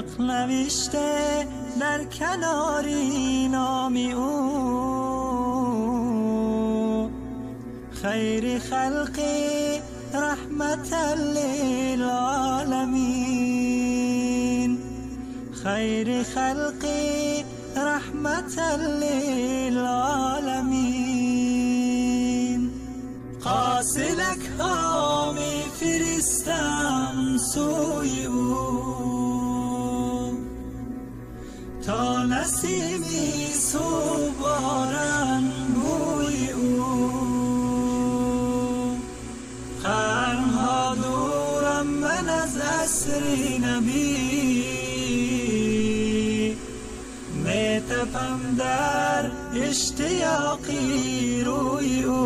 حق نوشته در کناری نامی او، خیر خلقی رحمت للعالمین، خیر خلقی رحمت للعالمین. قاصدک ها می فرستم سوی او، تا نسیمی سوبارن بوی او. قرنها دورم من از عصر نبی، می تپم در اشتیاقی روی او،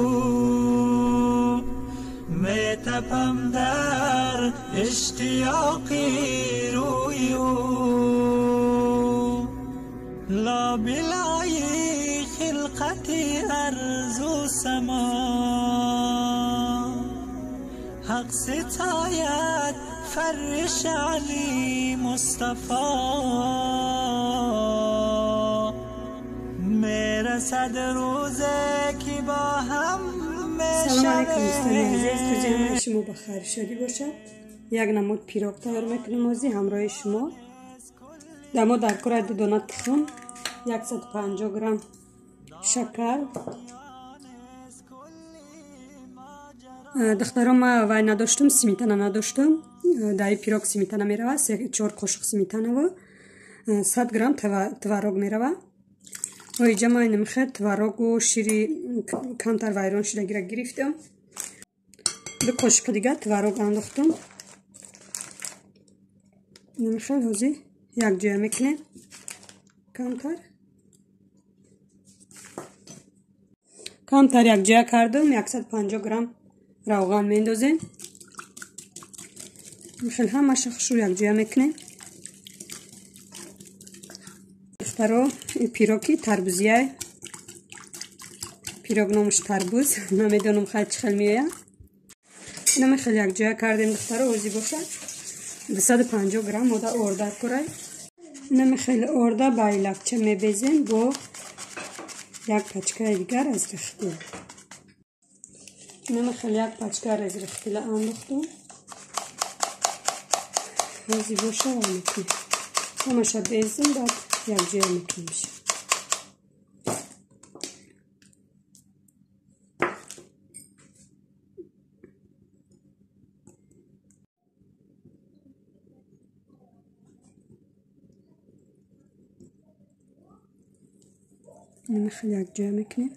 می تپم در اشتیاقی روی او. لا بلای خلقتی ارض و سما، حق ستاید فرش علی مصطفی. میرسد روزه که با هم سلام علیکم دوستان عزیز، تو جمع شما بخیر شدی باشد. یک نمود پیروگ تیار میکنیم موزی همراه شما. دما در کره دو دانه تخم، 150 گرم شکر. دخترم وای نداشتم، سمیتانه نداشتم. در پیروگ سمیتانه میروه، 4 قاشق سمیتانه و 100 گرم تورog میروه. و اینجا من نمیخواد تورog و شیری کمتر وایران شده گرفتم. 2 قاشق دیگه تورog انداختم. نمیخواد حوزی یک جای میکنیم کمتر یک جای کردم. 150 گرم روغن میندازیم. میخواد همه شخص رو یک جای میکنیم. دخترها این پیروگی تربوزیه، پیروگ نامش تربوز، نمیدونم خیلی چخل میوه. اینو میخواد یک جای کردیم دخترها وزی باشه. 250 گرم ماده ارده کرای. اینو میخواد ارده با لفچه میبیزیم با یک پچکه دیگر از رختیل. اینو میخواد یک پچکه از رختیل انداختم وزی باشه و میکنیم همشه بیزیم بعد یک جای میکنیم. نمیخواد یک جای میکنیم.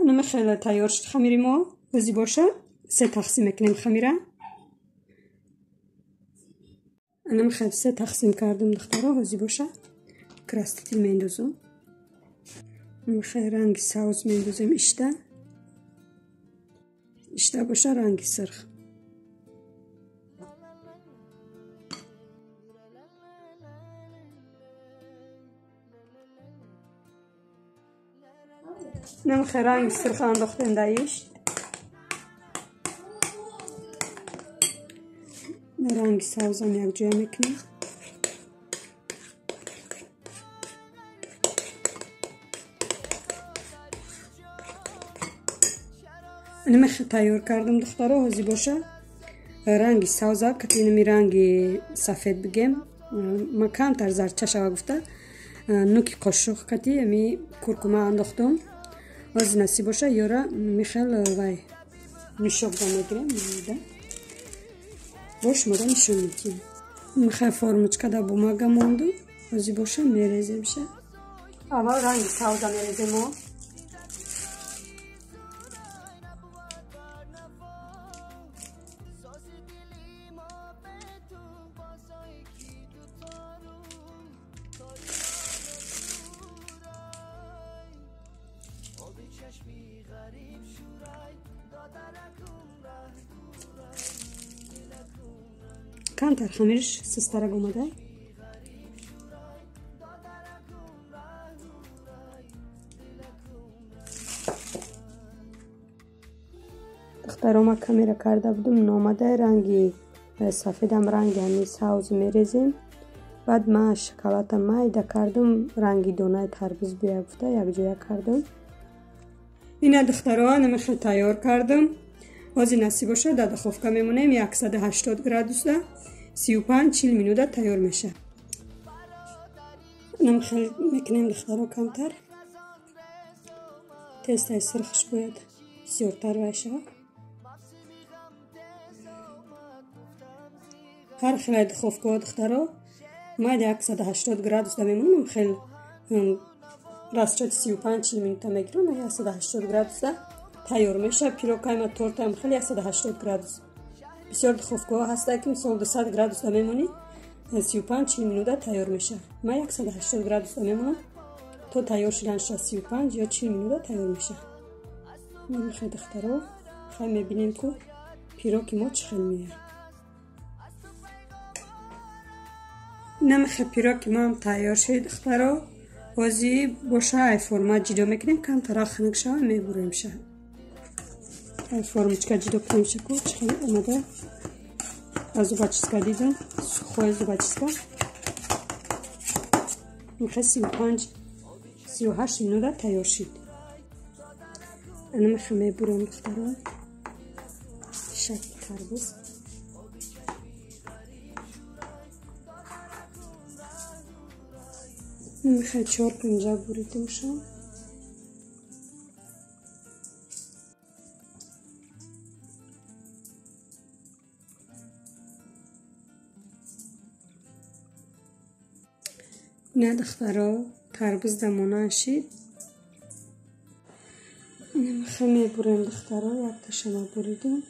نمیخواد تیار شد خمیری ما وزی باشه. 3 تقسیم میکنیم خمیره. نمیخواد 3 تقسیم کردم دخترها وزی باشه. کرستیل میندازم. نمیخواد رنگ سوز میندازیم. اشته باشه رنگ سرخ. نمیخواد رنگ سرخ انداختیم دایش. رنگ سوزم یک جای میکنیم. نمیخواد تیار کردم دخترها وزی باشه. رنگ سوزه که اینمی رنگ سفید بگیم ما کمتر زرچه شوه گفته. نوکی قاشق کتی امی کرکمه انداختم وزی نسی باشه. یاره میخواد وای نشاب دا میگیرم باش مادا نشون میکنیم. میخواد فرموچکه دا بومگه موندو وزی باشه میریزیم شه. اول رنگ سوزه میریزیم ها. کمتر خمیرش سسترک اومده. دخترها ما کمیره کرده بودم نامده رنگی سفیدم رنگ یعنی سبز میریزیم. بعد ما شکلات میده کردم رنگی دانه تربوز بیه گفته یک جای کردم. این دخترها نمیخواد تیار کردم. از نصیب باشه در دخوفکه میمونیم 180 گرادوس ده 35-40 مینوت تیار میشه. نمیخواد میکنیم دخترها کمتر تست سرخش باید سیورتر باشه. هر خیلی دخوفکه دخترها ما 180 گرادوس ده میمونم. خیلی راست 35-40 مینوت میگیرم. 180 گرادوس ده تیار میشه. پیروکای ما تورت هم خیلی 180 گرادوس بسیار دخوفکه هسته که مثلا 200 گرادوس ده میمونی 35-40 مینوت تیار میشه. ما 180 گرادوس ده میمونم تا تیار شدن 35 یا 40 مینوت تیار میشه. نمیخواد دخترها خیلی میبینیم که پیروکی ما چه خیلی میه. نمیخواد پیروکی ما هم تیار شد دخترها. وزی باشه ای فرمت جدا میکنیم کم ترا خنک شوه میبوریم شه. ای فرمچکا جدا کنیم شه که چه خیلی اومده از زوباچسکا دیدم خواه زوباچسکا میخواه 35-38 مینوت تیار شد. نمیخواه میبوریم دخترها شکل تربوز. نمیخواه 4 کنجا بریده باشم. نه دخترها تربوز دمانه شید. نمیخواه میبوریم دخترها یک تشنه بریدیم.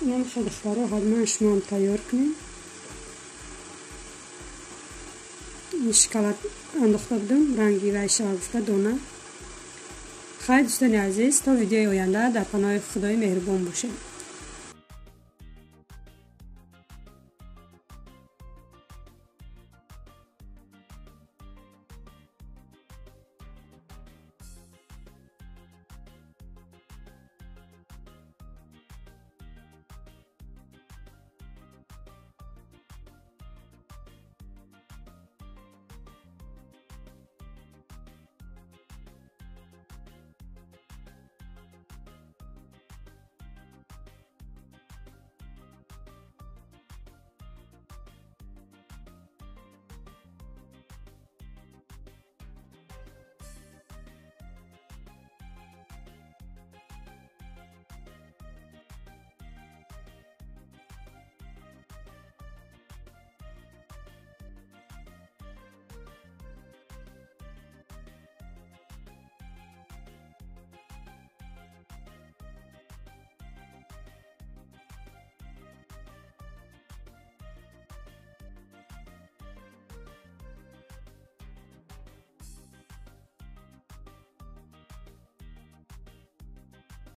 نمیخواد دخترها حتما شما هم تیار کنیم. این شکلات انداخته بودم رنگی و شگفته دانه. خیلی دوستان عزیز تا ویدیوی آینده در پناه خدای مهربان باشه.